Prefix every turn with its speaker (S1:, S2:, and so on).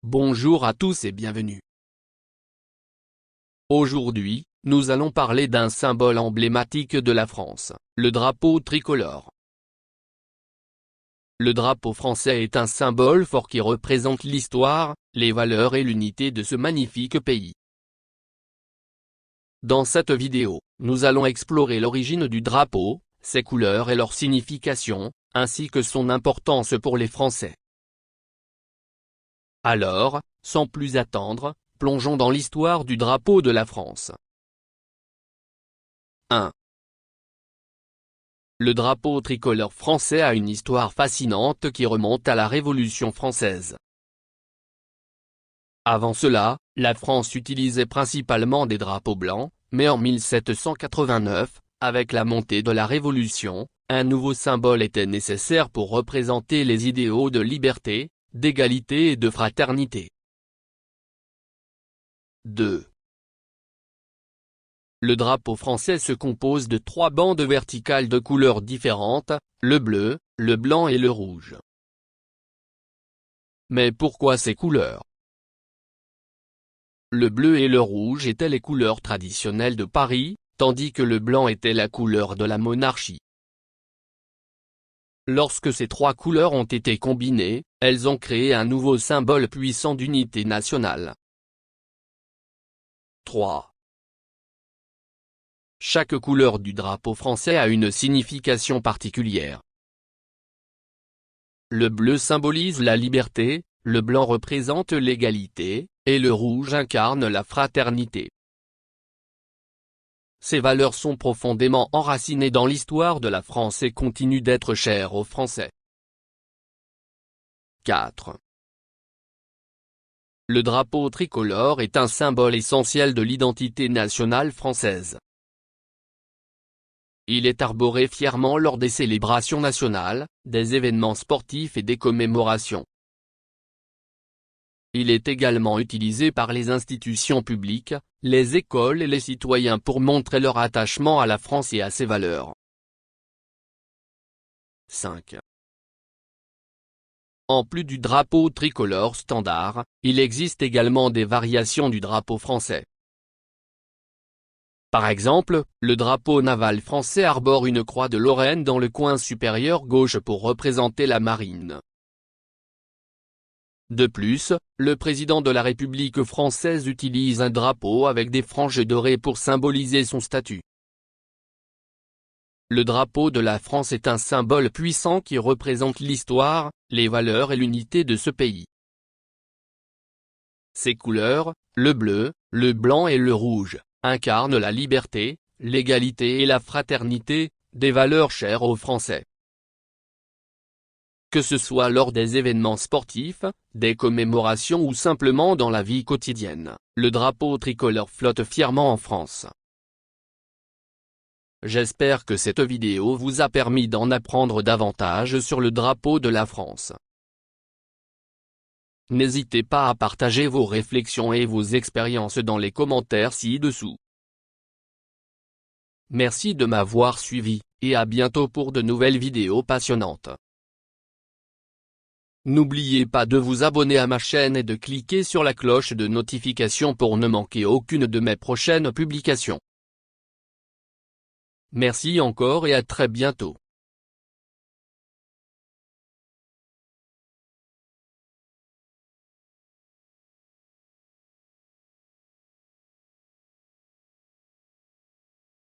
S1: Bonjour à tous et bienvenue. Aujourd'hui, nous allons parler d'un symbole emblématique de la France, le drapeau tricolore. Le drapeau français est un symbole fort qui représente l'histoire, les valeurs et l'unité de ce magnifique pays. Dans cette vidéo, nous allons explorer l'origine du drapeau, ses couleurs et leur signification, ainsi que son importance pour les Français. Alors, sans plus attendre, plongeons dans l'histoire du drapeau de la France. 1. Le drapeau tricolore français a une histoire fascinante qui remonte à la Révolution française. Avant cela, la France utilisait principalement des drapeaux blancs, mais en 1789, avec la montée de la Révolution, un nouveau symbole était nécessaire pour représenter les idéaux de liberté, d'égalité et de fraternité. 2. Le drapeau français se compose de 3 bandes verticales de couleurs différentes, le bleu, le blanc et le rouge. Mais pourquoi ces couleurs? Le bleu et le rouge étaient les couleurs traditionnelles de Paris, tandis que le blanc était la couleur de la monarchie. Lorsque ces 3 couleurs ont été combinées, elles ont créé un nouveau symbole puissant d'unité nationale. 3. Chaque couleur du drapeau français a une signification particulière. Le bleu symbolise la liberté, le blanc représente l'égalité, et le rouge incarne la fraternité. Ces valeurs sont profondément enracinées dans l'histoire de la France et continuent d'être chères aux Français. 4. Le drapeau tricolore est un symbole essentiel de l'identité nationale française. Il est arboré fièrement lors des célébrations nationales, des événements sportifs et des commémorations. Il est également utilisé par les institutions publiques, les écoles et les citoyens pour montrer leur attachement à la France et à ses valeurs. 5. En plus du drapeau tricolore standard, il existe également des variations du drapeau français. Par exemple, le drapeau naval français arbore une croix de Lorraine dans le coin supérieur gauche pour représenter la marine. De plus, le président de la République française utilise un drapeau avec des franges dorées pour symboliser son statut. Le drapeau de la France est un symbole puissant qui représente l'histoire, les valeurs et l'unité de ce pays. Ses couleurs, le bleu, le blanc et le rouge, incarnent la liberté, l'égalité et la fraternité, des valeurs chères aux Français. Que ce soit lors des événements sportifs, des commémorations ou simplement dans la vie quotidienne, le drapeau tricolore flotte fièrement en France. J'espère que cette vidéo vous a permis d'en apprendre davantage sur le drapeau de la France. N'hésitez pas à partager vos réflexions et vos expériences dans les commentaires ci-dessous. Merci de m'avoir suivi, et à bientôt pour de nouvelles vidéos passionnantes. N'oubliez pas de vous abonner à ma chaîne et de cliquer sur la cloche de notification pour ne manquer aucune de mes prochaines publications. Merci encore et à très bientôt.